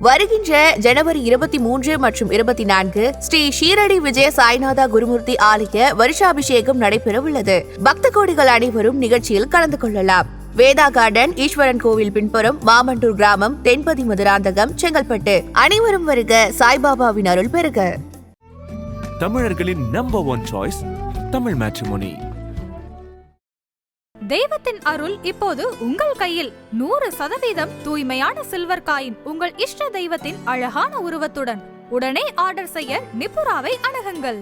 வருகின்ற ஜனவரி 23 மற்றும் 24 ஸ்ரீ ஷீரடி விஜய சாய்நாதா குருமூர்த்தி ஆலய வருஷாபிஷேகம் நடைபெறவுள்ளது. பக்த கோடிகள் அனைவரும் நிகழ்ச்சியில் கலந்து கொள்ளலாம். வேதா கார்டன், ஈஸ்வரன் கோவில் பின்புறம், மாமண்டூர் கிராமம், தென்பதி மதுராந்தகம், செங்கல்பட்டு. அனைவரும் வருக, சாய்பாபாவின் அருள் பெறுக. தமிழர்களின் நம்பர் 1 சாய்ஸ் தமிழ் மேட்ரிமோனி. தெய்வத்தின் அருள் இப்போது உங்கள் கையில். 100% தூய்மையான சில்வர் காயின் உங்கள் இஷ்ட தெய்வத்தின் அழகான உருவத்துடன் உடனே ஆர்டர் செய்ய நிபுராவை அணுகுங்கள்.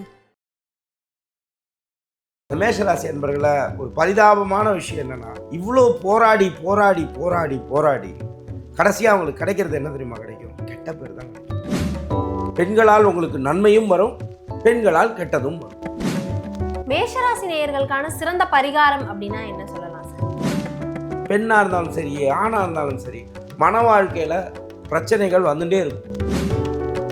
மேஷராசி என்பர்களை ஒரு பரிதாபமான விஷயம் என்னன்னா, இவ்வளோ போராடி போராடி போராடி போராடி கடைசியாக அவங்களுக்கு கிடைக்கிறது என்ன தெரியுமா? கிடைக்கும் கெட்ட பேர் தான் கிடைக்கும். பெண்களால் உங்களுக்கு நன்மையும் வரும், பெண்களால் கெட்டதும் வரும். மேஷராசி நேயர்களுக்கான சிறந்த பரிகாரம் அப்படின்னா என்ன சொல்லலாம் சார்? பெண்ணா இருந்தாலும் சரி, ஆணா இருந்தாலும் சரி, மன வாழ்க்கையில பிரச்சனைகள் வந்துட்டே இருக்கும்.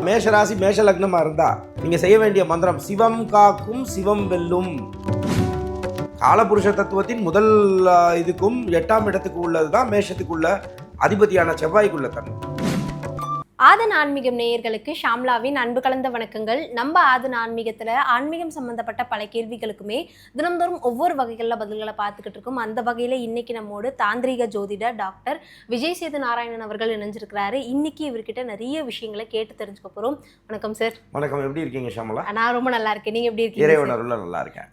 மேஷராசி மேஷ லக்னமா இருந்தா நீங்க செய்ய வேண்டிய மந்திரம் சிவம் காக்கும் சிவம் வெல்லும். காலபுருஷ தத்துவத்தின் முதல் இதுக்கும் 8ஆம் இடத்துக்கு உள்ளதுதான் மேஷத்துக்குள்ள அதிபதியான செவ்வாய்க்குள்ள தன்மை. ஆதன் ஆன்மீகம் நேயர்களுக்கு ஷாம்லாவின் அன்பு கலந்த வணக்கங்கள். நம்ம ஆதன் ஆன்மீகத்தில் ஆன்மீகம் சம்பந்தப்பட்ட பல கேள்விகளுக்குமே தினந்தோறும் ஒவ்வொரு வகைகளில் பதில்களை பார்த்துக்கிட்டு இருக்கோம். அந்த வகையில் இன்னைக்கு நம்மோடு தாந்திரிக ஜோதிடர் டாக்டர் விஜய் சேது நாராயணன் அவர்கள் இணைஞ்சிருக்கிறாரு. இன்னைக்கு இவர்கிட்ட நிறைய விஷயங்களை கேட்டு தெரிஞ்சுக்க போகிறோம். வணக்கம் சார். வணக்கம். எப்படி இருக்கீங்க ஷாமலா? நான் ரொம்ப நல்லா இருக்கேன். நீங்கள் எப்படி இருக்கீங்க? இறைவன் அருள்ல நல்லா இருக்கேன்.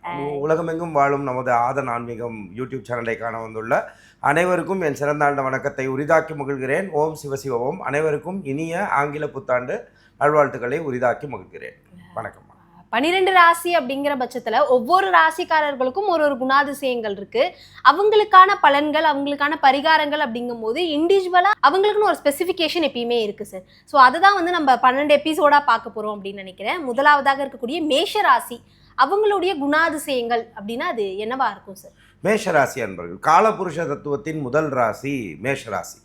உலகமெங்கும் வாழும் நமது ஆதன் ஆன்மீகம் யூடியூப் சேனலை காண வந்துள்ள அனைவருக்கும் என் சிறந்தாண்ட வணக்கத்தை உரிதாக்கி மகிழ்கிறேன். ஓம் சிவசிவ ஓம். அனைவருக்கும் இனிய ஆங்கில புத்தாண்டு நல்வாழ்த்துக்களை உரிதாக்கி மகிழ்கிறேன். வணக்கம். 12 ராசி அப்படிங்கிற பட்சத்தில் ஒவ்வொரு ராசிக்காரர்களுக்கும் ஒரு குணாதிசயங்கள் இருக்கு. அவங்களுக்கான பலன்கள், அவங்களுக்கான பரிகாரங்கள் அப்படிங்கும் போது இண்டிவிஜுவலா அவங்களுக்குன்னு ஒரு ஸ்பெசிஃபிகேஷன் எப்பயுமே இருக்கு சார். ஸோ அதை தான் நம்ம 12 எபிசோடா பார்க்க போறோம் அப்படின்னு நினைக்கிறேன். முதலாவதாக இருக்கக்கூடிய மேஷ ராசி, அவங்களுடைய குணாதிசயங்கள் அப்படின்னா அது என்னவா இருக்கும் சார்? மேஷராசி அன்பர்கள், காலபுருஷ தத்துவத்தின் முதல் ராசி மேஷராசி.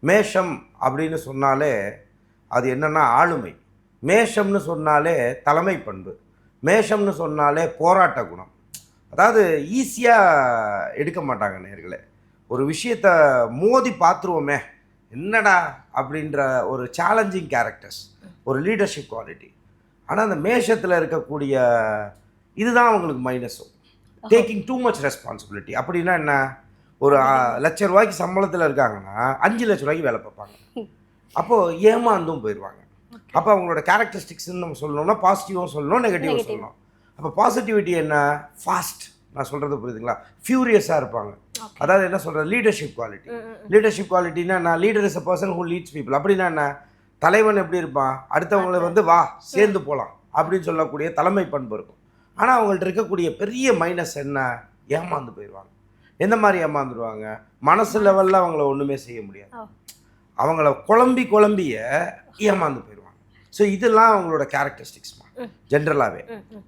மேஷம் அப்படின்னு சொன்னாலே அது என்னன்னா ஆளுமை. மேஷம்னு சொன்னாலே தலைமை பண்பு. மேஷம்னு சொன்னாலே போராட்ட குணம். அதாவது ஈஸியாக எடுக்க மாட்டாங்க நேர்களே. ஒரு விஷயத்தை மோதி பார்த்துருவோமே என்னடா அப்படின்ற ஒரு சேலஞ்சிங் கேரக்டர்ஸ், ஒரு லீடர்ஷிப் குவாலிட்டி. ஆனால் அந்த மேஷத்தில் இருக்கக்கூடிய இதுதான் அவங்களுக்கு மைனஸும். Taking too much responsibility. அப்படின்னா என்ன? ஒரு ₹1,00,000 சம்பளத்தில் இருக்காங்கன்னா 5 லட்ச ரூபாய்க்கு வேலை பார்ப்பாங்க. அப்போது ஏமாந்தும் போயிடுவாங்க. அப்போ அவங்களோட கேரக்டரிஸ்டிக்ஸ்ன்னு நம்ம சொல்லணும்னா பாசிட்டிவும் சொல்லணும், நெகட்டிவும் சொல்லணும். அப்போ பாசிட்டிவிட்டி என்ன? ஃபாஸ்ட். நான் சொல்கிறது புரியுதுங்களா? ஃபியூரியஸாக இருப்பாங்க. அதாவது என்ன சொல்கிறது? Leadership quality. லீடர்ஷிப் குவாலிட்டின்னா நான் leader is a person who leads people. அப்படின்னா என்ன? தலைவன் எப்படி இருப்பான்? அடுத்தவங்களை வா சேர்ந்து போகலாம் அப்படின்னு சொல்லக்கூடிய தலைமை பண்பு இருக்கும். ஆனால் அவங்கள்ட்ட இருக்கக்கூடிய பெரிய மைனஸ் என்ன? ஏமாந்து போயிடுவாங்க. எந்த மாதிரி ஏமாந்துடுவாங்க? மனசு லெவலில் அவங்கள ஒன்றுமே செய்ய முடியாது. அவங்கள குழம்பிய ஏமாந்து போயிடுவாங்க. ஸோ இதெல்லாம் அவங்களோட கேரக்டரிஸ்டிக்ஸ்மா ஜென்ரலாகவே.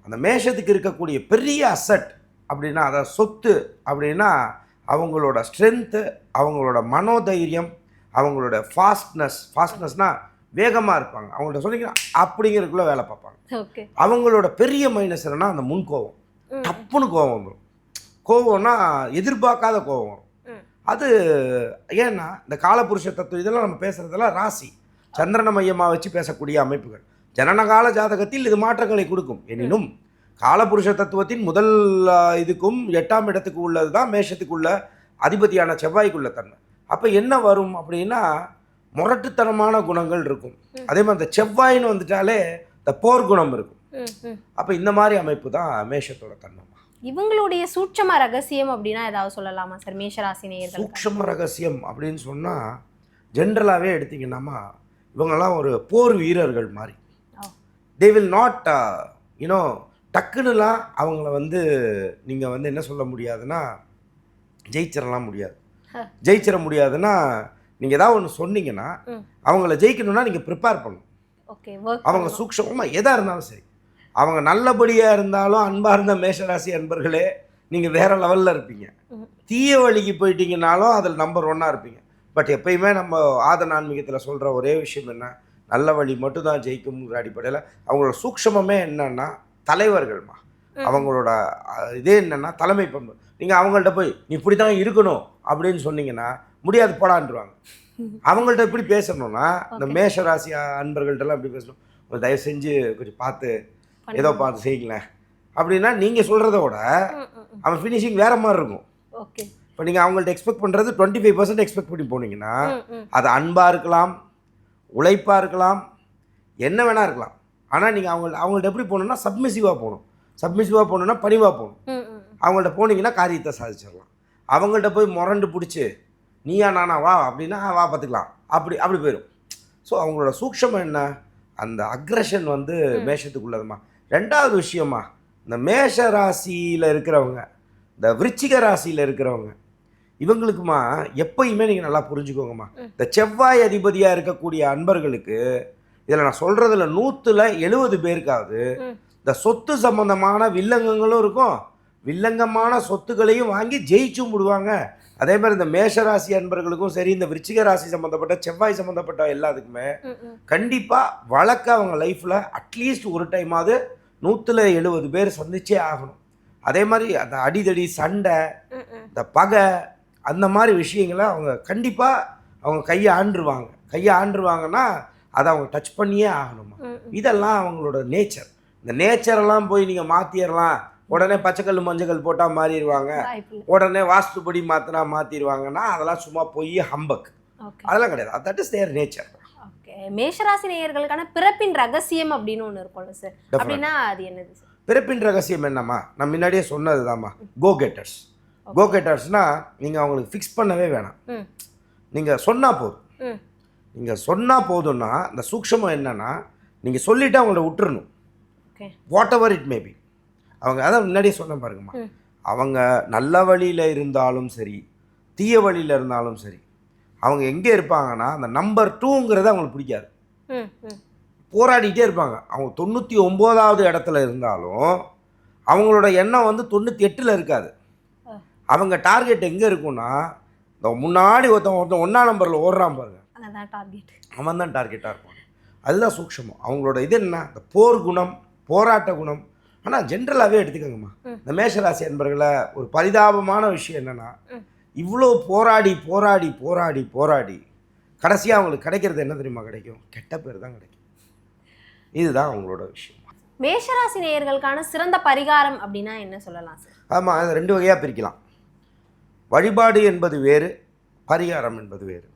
அந்த மேஷத்துக்கு இருக்கக்கூடிய பெரிய அசட் அப்படின்னா, அதாவது சொத்து அப்படின்னா அவங்களோட ஸ்ட்ரென்த்து, அவங்களோட மனோதைரியம், அவங்களோட ஃபாஸ்ட்னஸ்னால் வேகமாக இருப்பாங்க. அவங்கள்ட்ட சொன்னீங்கன்னா அப்படிங்கிறதுக்குள்ளே வேலை பார்ப்பாங்க. அவங்களோட பெரிய மைனஸ் என்னன்னா அந்த முன்கோவம். டப்புன்னு கோவம் வந்துடும். கோவம்னா எதிர்பார்க்காத கோவம் வரும். அது ஏன்னா இந்த காலபுருஷ தத்துவம் இதெல்லாம் நம்ம பேசுகிறதெல்லாம் ராசி சந்திரனை மையமாக வச்சு பேசக்கூடிய அமைப்புகள். ஜனனகால ஜாதகத்தில் இது மாற்றங்களை கொடுக்கும். எனினும் காலபுருஷ தத்துவத்தின் முதல் இதுக்கும் 8ஆம் இடத்துக்கு உள்ளது தான் மேஷத்துக்குள்ள அதிபதியான செவ்வாய்க்குள்ள தன்மை. அப்போ என்ன வரும் அப்படின்னா முரட்டுத்தனமான குணங்கள் இருக்கும். அதே மாதிரி இந்த செவ்வாயின்னு வந்துட்டாலே இந்த போர் குணம் இருக்கும். அப்போ இந்த மாதிரி அமைப்பு தான் மேஷத்தோட தன்மை. இவங்களுடைய சூட்சம ரகசியம் அப்படின்னா ஏதாவது சொல்லலாமா சார் மேஷராசி நேயர்கள்? சூட்சம ரகசியம் அப்படின்னு சொன்னால் ஜென்ரலாகவே எடுத்திங்கன்னாமா இவங்கெல்லாம் ஒரு போர் வீரர்கள் மாதிரி. தே வில் நாட் டக்குன்னுலாம் அவங்கள நீங்கள் என்ன சொல்ல முடியாதுன்னா ஜெயிச்சிடலாம் முடியாது. ஜெயிச்சிட முடியாதுன்னா நீங்கள் ஏதாவது ஒன்று சொன்னீங்கன்னா அவங்கள ஜெயிக்கணும்னா நீங்கள் ப்ரிப்பேர் பண்ணணும். அவங்க சூக்ஷமாக எதாக இருந்தாலும் சரி, அவங்க நல்லபடியாக இருந்தாலும் அன்பாக இருந்த மேஷராசி அன்பர்களே நீங்கள் வேறு லெவலில் இருப்பீங்க. தீய வழிக்கு போயிட்டீங்கனாலும் அதில் நம்பர் 1 இருப்பீங்க. பட் எப்பயுமே நம்ம ஆதன் ஆன்மீகத்தில் சொல்கிற ஒரே விஷயம் என்ன? நல்ல வழி மட்டும்தான் ஜெயிக்கும்ங்கிற அடிப்படையில் அவங்களோட சூக்ஷமே என்னன்னா தலைவர்கள்மா. அவங்களோட இதே என்னென்னா தலைமை பண்பு. நீங்கள் அவங்கள்ட்ட போய் நீ இப்படி தான் இருக்கணும் அப்படின்னு சொன்னீங்கன்னா முடியாது போடான்ருவாங்க. அவங்கள்ட்ட எப்படி பேசணும்னா இந்த மேஷராசி அன்பர்கள்ட்டெல்லாம் எப்படி பேசணும், ஒரு தயவு செஞ்சு கொஞ்சம் பார்த்து ஏதோ பார்த்து செய்யுங்களேன் அப்படின்னா நீங்கள் சொல்கிறத விட அவன் ஃபினிஷிங் வேறு மாதிரி இருக்கும். ஓகே. இப்போ நீங்கள் அவங்கள்ட்ட எக்ஸ்பெக்ட் பண்ணுறது 25% எக்ஸ்பெக்ட் பண்ணி போனீங்கன்னா அது அன்பாக இருக்கலாம், உழைப்பாக இருக்கலாம், என்ன வேணா இருக்கலாம். ஆனால் நீங்கள் அவங்கள்ட்ட எப்படி போகணுன்னா சப்மிசிவாக போகணும். சப்மிசிவாக போகணுன்னா பணிவாக போகணும். அவங்கள்ட்ட போனீங்கன்னா காரியத்தை சாதிச்சிடலாம். அவங்கள்ட்ட போய் முரண்டு பிடிச்சி நீயா நானா வா அப்படின்னா வா பார்த்துக்கலாம் அப்படி போயிடும். ஸோ அவங்களோட சூக்ஷமம் என்ன, அந்த அக்ரஷன் வந்து மேஷத்துக்குள்ளதுமா. ரெண்டாவது விஷயமா, இந்த மேஷ ராசியில் இருக்கிறவங்க, இந்த விருச்சிக ராசியில் இருக்கிறவங்க, இவங்களுக்குமா எப்பயுமே நீங்கள் நல்லா புரிஞ்சுக்கோங்கம்மா, இந்த செவ்வாய் அதிபதியாக இருக்கக்கூடிய அன்பர்களுக்கு இதில் நான் சொல்கிறதுல 170 பேருக்காவது இந்த சொத்து சம்பந்தமான வில்லங்கங்களும் இருக்கும், வில்லங்கமான சொத்துக்களையும் வாங்கி ஜெயிச்சும் விடுவாங்க. அதே மாதிரி இந்த மேஷராசி அன்பர்களுக்கும் சரி, இந்த விருச்சிக ராசி சம்மந்தப்பட்ட செவ்வாய் சம்மந்தப்பட்ட எல்லாத்துக்குமே கண்டிப்பாக வழக்க அவங்க லைஃப்பில் அட்லீஸ்ட் ஒரு டைமாவது 170 பேர் சந்திச்சே ஆகணும். அதே மாதிரி அந்த அடிதடி சண்டை, இந்த பகை, அந்த மாதிரி விஷயங்களை அவங்க கண்டிப்பாக அவங்க கையை ஆண்டுருவாங்கன்னா அதை அவங்க டச் பண்ணியே ஆகணுமா. இதெல்லாம் அவங்களோட நேச்சர். இந்த நேச்சரெல்லாம் போய் நீங்கள் மாற்றிடலாம், உடனே பச்சைக்கல் மஞ்சள் போட்டால் மாறிடுவாங்க, உடனே வாஸ்துபடி மாற்றினா மாற்றிடுவாங்கன்னா அதெல்லாம் சும்மா போய் ஹம்பக், அதெல்லாம் கிடையாது. That is their nature. மேஷராசி நேயர்களுக்கான பிறப்பின் ரகசியம் அப்படின்னு ஒன்று இருக்கும்ல சார், அப்படின்னா அது என்னது சார்? பிறப்பின் ரகசியம் என்னம்மா, நான் முன்னாடியே சொன்னது தான்மா, கோ கெட்டர்ஸ்னால் நீங்கள் அவங்களுக்கு ஃபிக்ஸ் பண்ணவே வேணாம், நீங்கள் சொன்னால் போதும். நீங்கள் சொன்னால் போதும்னா இந்த சூக்ஷமம் என்னன்னா, நீங்கள் சொல்லிவிட்டு அவங்கள விட்டுறணும். What ever it maybe. அவங்க அதான் முன்னாடியே சொன்ன பாருங்கம்மா, அவங்க நல்ல வழியில் இருந்தாலும் சரி, தீய வழியில் இருந்தாலும் சரி, அவங்க எங்கே இருப்பாங்கன்னா அந்த நம்பர் 2ங்கிறது அவங்களுக்கு பிடிக்காது. போராடிட்டே இருப்பாங்க. அவங்க 99வது இடத்துல இருந்தாலும் அவங்களோட எண்ணம் வந்து 98ல் இருக்காது. அவங்க டார்கெட் எங்கே இருக்குன்னா, இந்த முன்னாடி ஒருத்தன் 1ஆம் நம்பரில் ஓடுறான் பாருங்க, அவன் தான் டார்கெட்டாக இருப்பான். அதுதான் சூக்ஷமம். அவங்களோட இது என்ன, இந்த போர் குணம், போராட்ட குணம். ஆனால் ஜென்ரலாகவே எடுத்துக்கோங்கம்மா, இந்த மேஷராசி அன்பர்களை ஒரு பரிதாபமான விஷயம் என்னென்னா, இவ்வளோ போராடி போராடி போராடி போராடி கடைசியாக அவங்களுக்கு கிடைக்கிறது என்ன தெரியுமா கிடைக்கும், கெட்ட பேர் தான் கிடைக்கும். இதுதான் அவங்களோட விஷயம். மேஷராசி நேயர்களுக்கான சிறந்த பரிகாரம் அப்படின்னா என்ன சொல்லலாம் சார்? ஆமாம், அதை 2 வகையாக பிரிக்கலாம். வழிபாடு என்பது வேறு, பரிகாரம் என்பது வேறு.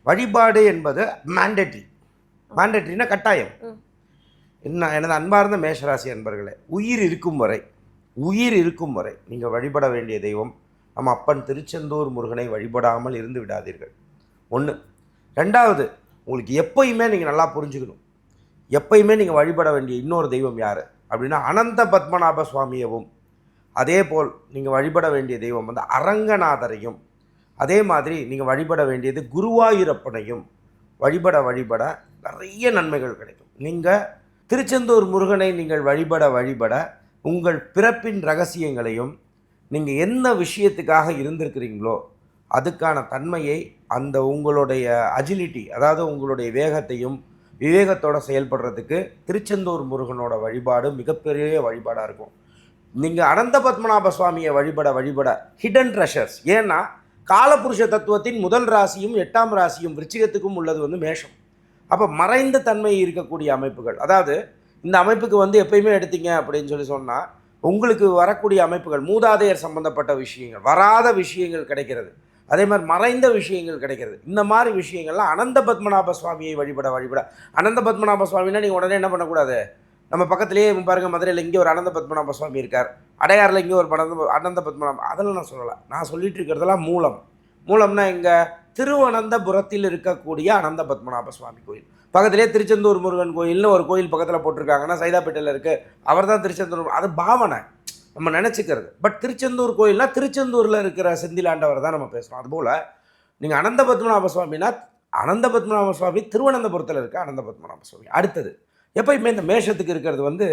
வழிபாடு என்பது மேண்டேட்ரினா கட்டாயம். எனது அன்பார்ந்த மேஷராசி அன்பர்களே, உயிர் இருக்கும் வரை நீங்கள் வழிபட வேண்டிய தெய்வம் நம்ம அப்பன் திருச்செந்தூர் முருகனை வழிபடாமல் இருந்து விடாதீர்கள். 1. 2வது, உங்களுக்கு எப்பயுமே நீங்கள் நல்லா புரிஞ்சுக்கணும், எப்பயுமே நீங்கள் வழிபட வேண்டிய இன்னொரு தெய்வம் யார் அப்படின்னா அனந்த பத்மநாப சுவாமியவும், அதே போல் நீங்கள் வழிபட வேண்டிய தெய்வம் வந்து அரங்கநாதரையும், அதே மாதிரி நீங்கள் வழிபட வேண்டியது குருவாயூரப்பனையும் வழிபட நிறைய நன்மைகள் கிடைக்கும். நீங்கள் திருச்செந்தூர் முருகனை நீங்கள் வழிபட உங்கள் பிறப்பின் ரகசியங்களையும், நீங்கள் என்ன விஷயத்துக்காக இருந்திருக்கிறீங்களோ அதுக்கான தன்மையை, அந்த உங்களுடைய அஜிலிட்டி, அதாவது உங்களுடைய வேகத்தையும் விவேகத்தோடு செயல்படுறதுக்கு திருச்செந்தூர் முருகனோட வழிபாடு மிகப்பெரிய வழிபாடாக இருக்கும். நீங்கள் அனந்த பத்மநாப சுவாமியை வழிபட ஹிடன் ட்ரெஷர்ஸ். ஏன்னா காலபுருஷ தத்துவத்தின் முதல் ராசியும் 8ஆம் ராசியும் விருச்சிகத்துக்கும் உள்ளது வந்து மேஷம். அப்போ மறைந்த தன்மை இருக்கக்கூடிய அமைப்புகள், அதாவது இந்த அமைப்புக்கு வந்து எப்பயுமே எடுத்தீங்க அப்படின்னு சொன்னால் உங்களுக்கு வரக்கூடிய அமைப்புகள் மூதாதையர் சம்பந்தப்பட்ட விஷயங்கள், வராத விஷயங்கள் கிடைக்கிறது, அதே மாதிரி மறைந்த விஷயங்கள் கிடைக்கிறது. இந்த மாதிரி விஷயங்கள்லாம் அனந்த பத்மநாப சுவாமியை வழிபட அனந்த பத்மநாப சுவாமின்னா நீங்கள் உடனே என்ன பண்ணக்கூடாது, நம்ம பக்கத்துலேயே பாருங்கள், மதுரையில் இங்கே ஒரு அனந்த பத்மநாப சுவாமி இருக்கார், அடையாறில் இங்கே ஒரு அனந்த பத்மநாப, அதெல்லாம் நான் சொல்லலை. நான் சொல்லிட்டு இருக்கிறதெல்லாம் மூலம்னா இங்கே திருவனந்தபுரத்தில் இருக்கக்கூடிய அனந்த பத்மநாப சுவாமி கோயில், பக்கத்திலே திருச்செந்தூர் முருகன் கோயில்னு ஒரு கோயில் பக்கத்தில் போட்டிருக்காங்கன்னா சைதாப்பேட்டையில் இருக்குது, அவர் தான் திருச்செந்தூர். அது பாவனை, நம்ம நினச்சிக்கிறது. பட் திருச்செந்தூர் கோயில்னால் திருச்செந்தூரில் இருக்கிற செந்திலாண்டவர் தான் நம்ம பேசுகிறோம். அதுபோல் நீங்கள் அனந்த பத்மநாப சுவாமினா அனந்த பத்மநாப சுவாமி திருவனந்தபுரத்தில் இருக்க அனந்த பத்மநாப சுவாமி. அடுத்தது, எப்பயுமே இந்த மேஷத்துக்கு இருக்கிறது வந்து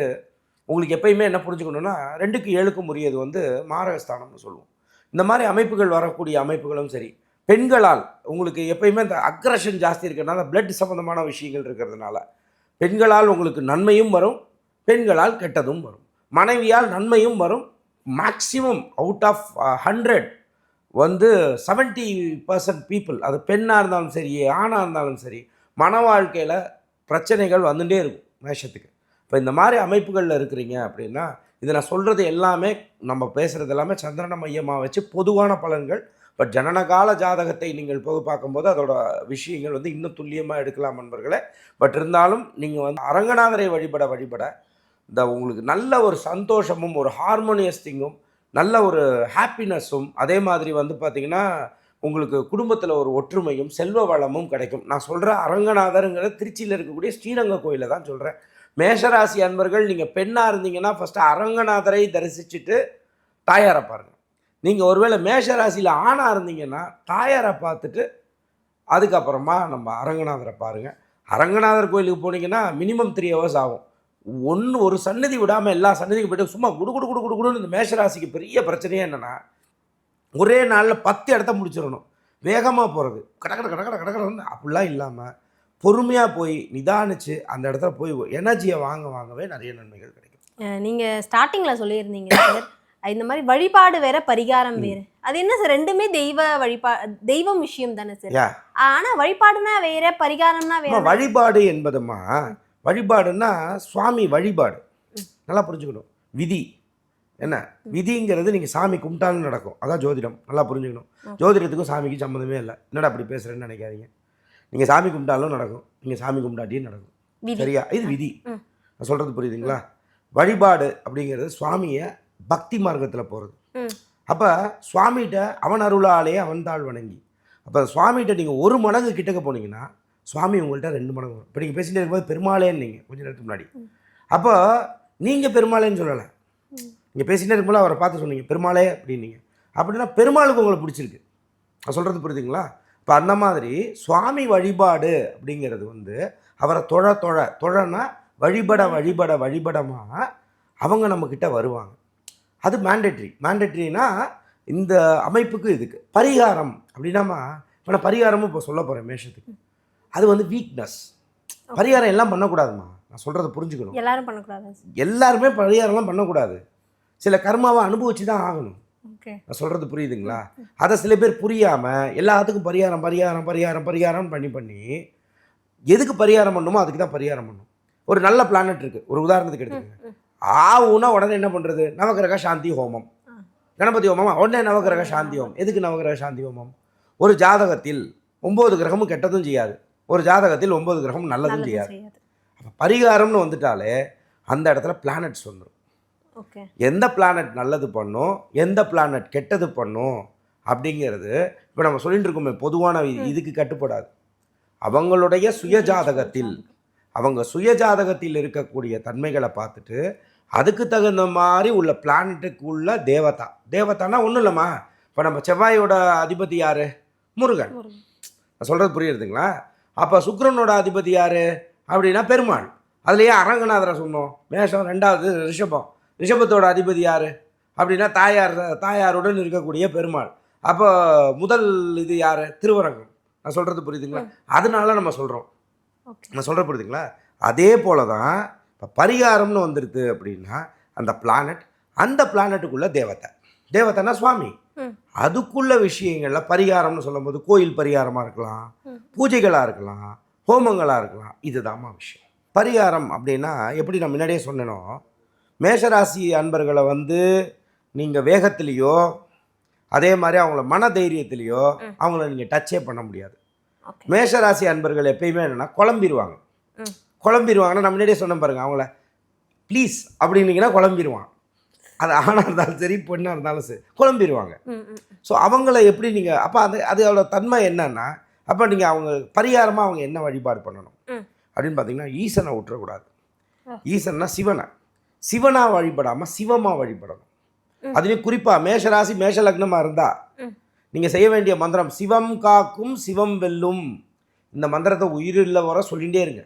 உங்களுக்கு எப்பயுமே என்ன புரிஞ்சுக்கணுன்னா 2க்கு 7க்கும் உரியது வந்து மாரகஸ்தானம்னு சொல்லுவோம். இந்த மாதிரி அமைப்புகள் வரக்கூடிய அமைப்புகளும் சரி, பெண்களால் உங்களுக்கு எப்பயுமே இந்த அக்ரஷன் ஜாஸ்தி இருக்கிறதுனால, பிளட் சம்மந்தமான விஷயங்கள் இருக்கிறதுனால பெண்களால் உங்களுக்கு நன்மையும் வரும், பெண்களால் கெட்டதும் வரும். மனைவியால் நன்மையும் வரும். மேக்சிமம் அவுட் ஆஃப் 100 வந்து 70% பீப்புள், அது பெண்ணாக இருந்தாலும் சரி ஆணாக இருந்தாலும் சரி, மன வாழ்க்கையில் பிரச்சனைகள் வந்துகிட்டே இருக்கும் மேஷத்துக்கு. இப்போ இந்த மாதிரி அமைப்புகளில் இருக்கிறீங்க அப்படின்னா, இது நான் சொல்கிறது எல்லாமே, நம்ம பேசுகிறது எல்லாமே சந்திரனை மையமாக வச்சு பொதுவான பலன்கள். பட் ஜனனகால ஜாதகத்தை நீங்கள் போது பார்க்கும்போது அதோட விஷயங்கள் வந்து இன்னும் துல்லியமாக எடுக்கலாம் நண்பர்களே. பட் இருந்தாலும் நீங்கள் வந்து அரங்கநாதரை வழிபட இந்த உங்களுக்கு நல்ல ஒரு சந்தோஷமும் ஒரு ஹார்மோனியஸ் திங்கும் நல்ல ஒரு ஹாப்பினஸும், அதே மாதிரி வந்து பார்த்திங்கன்னா உங்களுக்கு குடும்பத்தில் ஒரு ஒற்றுமையும் செல்வ வளமும் கிடைக்கும். நான் சொல்கிற அரங்கநாதருங்கிற திருச்சியில் இருக்கக்கூடிய ஸ்ரீரங்க கோயிலை தான் சொல்கிறேன். மேஷராசி அன்பர்கள், நீங்கள் பெண்ணாக இருந்தீங்கன்னா ஃபஸ்ட்டு அரங்கநாதரை தரிசிச்சுட்டு தாயாரை பாருங்கள். நீங்கள் ஒருவேளை மேஷராசியில் ஆணாக இருந்தீங்கன்னா தாயாரை பார்த்துட்டு அதுக்கப்புறமா நம்ம அரங்கநாதரை பாருங்கள். அரங்கநாதர் கோயிலுக்கு போனீங்கன்னா மினிமம் 3 hours ஆகும். ஒரு சன்னதி விடாமல் எல்லா சன்னதிக்கும் போய்ட்டு சும்மா குடுன்னு இந்த மேஷராசிக்கு பெரிய பிரச்சனையே என்னென்னா, ஒரே நாளில் 10 இடத்த முடிச்சிடணும். வேகமாக போகிறது, கடற்கடன்னு அப்படிலாம் இல்லாமல் பொறுமையாக போய் நிதானித்து அந்த இடத்துல போய் எனர்ஜியை வாங்கவே நிறைய நன்மைகள் கிடைக்கும். நீங்கள் ஸ்டார்டிங்கில் சொல்லியிருந்தீங்க சார், இந்த மாதிரி வழிபாடு வேற பரிகாரம் வேறு. அது என்ன சார், ரெண்டுமே தெய்வம் விஷயம் தானே சார்? ஆனால் வழிபாடுனா வேற, பரிகாரம்னா வேற. வழிபாடு என்பதுமா, வழிபாடுன்னா சுவாமி வழிபாடு. நல்லா புரிஞ்சுக்கணும். விதி என்ன விதிங்கிறது நீங்கள் சாமி கும்பிட்டாலும் நடக்கும். அதான் ஜோதிடம். நல்லா புரிஞ்சுக்கணும். ஜோதிடத்துக்கும் சாமிக்கும் சம்மந்தமே இல்லை. என்னடா அப்படி பேசுகிறேன்னு நினைக்காதீங்க. நீங்கள் சாமி கும்பிட்டாலும் நடக்கும், நீங்கள் சாமி கும்பிட்டாட்டியும் நடக்கும். சரியா? இது விதி. நான் சொல்கிறது புரியுதுங்களா? வழிபாடு அப்படிங்கிறது சுவாமியை பக்தி மார்க்கத்தில் போகிறது. அப்போ சுவாமிகிட்ட அவன் அருளாலே அவன் தாழ் வணங்கி, அப்போ சுவாமிகிட்ட நீங்கள் 1 மடங்கு கிட்டக்க போனீங்கன்னா சுவாமி உங்கள்கிட்ட 2 மடங்கு வரும். இப்போ நீங்கள் பேசிகிட்டே இருக்கும்போது பெருமாளேன்னு நீங்கள் கொஞ்சம் நேரத்துக்கு முன்னாடி, அப்போ நீங்கள் பெருமாளேன்னு சொல்லலை, நீங்கள் பேசிகிட்டே இருக்கும்போது அவரை பார்த்து சொன்னீங்க பெருமாளே அப்படின்னீங்க. அப்படின்னா பெருமாளுக்கு உங்களை பிடிச்சிருக்கு. நான் சொல்கிறது புரியுதுங்களா? இப்போ அந்த மாதிரி சுவாமி வழிபாடு அப்படிங்கிறது வந்து அவரை தொழனா வழிபடமாக அவங்க நம்மக்கிட்ட வருவாங்க. அது மேண்டேட்ரினா இந்த அமைப்புக்கு இதுக்கு. பரிகாரம் அப்படின்னாமா, இப்போ நான் பரிகாரமும் இப்போ சொல்ல போகிறேன் மேஷத்துக்கு. அது வந்து வீக்னஸ். பரிகாரம் எல்லாம் பண்ணக்கூடாதுமா. நான் சொல்கிறத புரிஞ்சுக்கணும். எல்லாரும் பண்ணக்கூடாது. எல்லாருமே பரிகாரம்லாம் பண்ணக்கூடாது. சில கர்மாவை அனுபவிச்சு தான் ஆகணும். நான் சொல்கிறது புரியுதுங்களா? அதை சில பேர் புரியாமல் எல்லாத்துக்கும் பரிகாரம் பண்ணி எதுக்கு பரிகாரம் பண்ணணுமோ அதுக்கு தான் பரிகாரம் பண்ணணும். ஒரு நல்ல பிளானட் இருக்குது, ஒரு உதாரணத்துக்கு எடுத்துக்கோங்க. ஆவுன்னா உடனே என்ன பண்ணுறது? நவகிரக சாந்தி ஹோமம், கணபதி ஹோமம், உடனே நவகிரக சாந்தி ஹோமம். எதுக்கு நவகிரக சாந்தி ஹோமம்? ஒரு ஜாதகத்தில் 9 கிரகமும் கெட்டதும் செய்யாது, ஒரு ஜாதகத்தில் 9 கிரகமும் நல்லதும் செய்யாது. அப்போ பரிகாரம்னு வந்துட்டாலே அந்த இடத்துல பிளானட்ஸ் வந்துடும். எந்த பிளானட் நல்லது பண்ணும், எந்த பிளானட் கெட்டது பண்ணும் அப்படிங்கிறது இப்போ நம்ம சொல்லிட்டு இருக்கோமே, பொதுவான இதுக்கு கட்டுப்படாது. அவங்களுடைய சுயஜாதகத்தில் இருக்கக்கூடிய தன்மைகளை பார்த்துட்டு அதுக்கு தகுந்த மாதிரி உள்ள பிளானட்டுக்குள்ள தேவதானா ஒன்றும் இல்லைம்மா. இப்போ நம்ம செவ்வாயோட அதிபதி யார்? முருகன். நான் சொல்கிறது புரியுறதுங்களா? அப்போ சுக்கிரனோட அதிபதி யார் அப்படின்னா பெருமாள். அதுலேயே அரங்கநாதரை சொன்னோம். மேஷம், 2வது ரிஷபத்தோட அதிபதி யார் அப்படின்னா தாயாருடன் இருக்கக்கூடிய பெருமாள். அப்போ முதல் இது யார்? திருவரங்கம். நான் சொல்கிறது புரியுதுங்களா? அதனால நம்ம சொல்கிறோம். நான் சொல்கிற புரியுதுங்களா? அதே போல தான் இப்போ பரிகாரம்னு வந்துடுது அப்படின்னா அந்த பிளானட்டுக்குள்ளே தேவதைனா சுவாமி. அதுக்குள்ள விஷயங்களில் பரிகாரம்னு சொல்லும்போது கோயில் பரிகாரமாக இருக்கலாம், பூஜைகளாக இருக்கலாம், ஹோமங்களாக இருக்கலாம். இதுதாம்மா விஷயம். பரிகாரம் அப்படின்னா எப்படி நான் முன்னாடியே சொன்னேனோ, மேஷராசி அன்பர்களை வந்து நீங்கள் வேகத்திலேயோ அதே மாதிரி அவங்கள மன தைரியத்திலேயோ அவங்கள நீங்கள் டச்சே பண்ண முடியாது. மேஷராசி அன்பர்கள் எப்பயுமே என்னென்னா குழம்பிடுவாங்கன்னா, நான் முன்னாடியே சொன்ன பாருங்க, அவங்கள ப்ளீஸ் அப்படின்னீங்கன்னா குழம்பிடுவான். அது ஆணாக இருந்தாலும் சரி பெண்ணாக இருந்தாலும் சரி குழம்பிடுவாங்க. ஸோ அவங்கள எப்படி நீங்கள் அப்போ அதோட தன்மை என்னன்னா, அப்போ நீங்கள் அவங்க பரிகாரமாக அவங்க என்ன வழிபாடு பண்ணணும் அப்படின்னு பார்த்தீங்கன்னா, ஈசனை விட்டுறக்கூடாது. ஈசன்னா சிவனாக வழிபடாமல் சிவமாக வழிபடணும். அதுலேயும் குறிப்பாக மேஷராசி மேஷ லக்னமாக இருந்தால் நீங்கள் செய்ய வேண்டிய மந்திரம் சிவம் காக்கும் சிவம் வெல்லும். இந்த மந்திரத்தை உயிரில் வர சொல்லிகிட்டே இருங்க.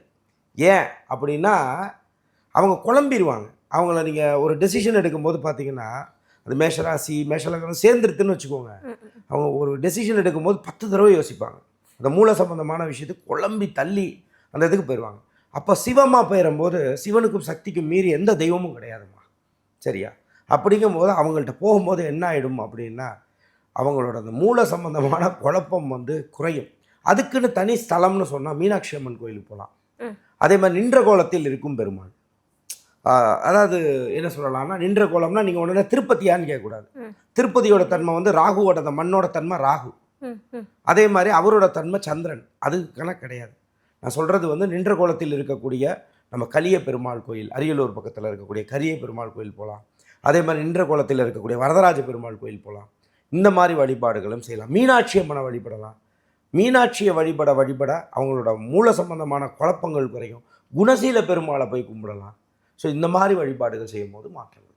ஏன் அப்படின்னா அவங்க குழம்பிடுவாங்க. அவங்கள நீங்கள் ஒரு டெசிஷன் எடுக்கும்போது பார்த்தீங்கன்னா, அது மேஷராசி மேஷ லக்னம் சேர்ந்துருக்குன்னு வச்சுக்கோங்க, அவங்க ஒரு டெசிஷன் எடுக்கும்போது 10 தடவை யோசிப்பாங்க. அந்த மூல சம்பந்தமான விஷயத்துக்கு குழம்பி தள்ளி அந்த இதுக்கு போயிடுவாங்க. அப்போ சிவமாக போயிடும்போது சிவனுக்கும் சக்திக்கும் மீறி எந்த தெய்வமும் கிடையாதுமா. சரியா? அப்படிங்கும்போது அவங்கள்ட்ட போகும்போது என்ன ஆகிடும் அப்படின்னா, அவங்களோட அந்த மூல சம்பந்தமான குழப்பம் வந்து குறையும். அதுக்குன்னு தனி ஸ்தலம்னு சொன்னால் மீனாட்சி அம்மன் கோயிலுக்கு போகலாம். அதே மாதிரி நின்ற கோலத்தில் இருக்கும் பெருமாள். அதாவது என்ன சொல்லலாம்னா, நின்ற கோலம்னா நீங்கள் ஒன்று திருப்பதியான்னு கேட்கக்கூடாது. திருப்பதியோட தன்மை வந்து ராகுவோட, அந்த மண்ணோட தன்மை ராகு. அதே மாதிரி அவரோட தன்மை சந்திரன். அது கணக்கு கிடையாது. நான் சொல்கிறது வந்து நின்ற கோலத்தில் இருக்கக்கூடிய நம்ம கலிய பெருமாள் கோயில், அரியலூர் பக்கத்தில் இருக்கக்கூடிய கரிய பெருமாள் கோயில் போகலாம். அதே மாதிரி நின்ற கோலத்தில் இருக்கக்கூடிய வரதராஜ பெருமாள் கோயில் போகலாம். இந்த மாதிரி வழிபாடுகளும் செய்யலாம். மீனாட்சி அம்மனை வழிபடலாம். மீனாட்சியை வழிபட அவங்களோட மூல சம்பந்தமான குழப்பங்கள் குறையும். குணசீல பெருமாளை போய் கும்பிடலாம். ஸோ இந்த மாதிரி வழிபாடுகள் செய்யும் போது மாற்றலாம்.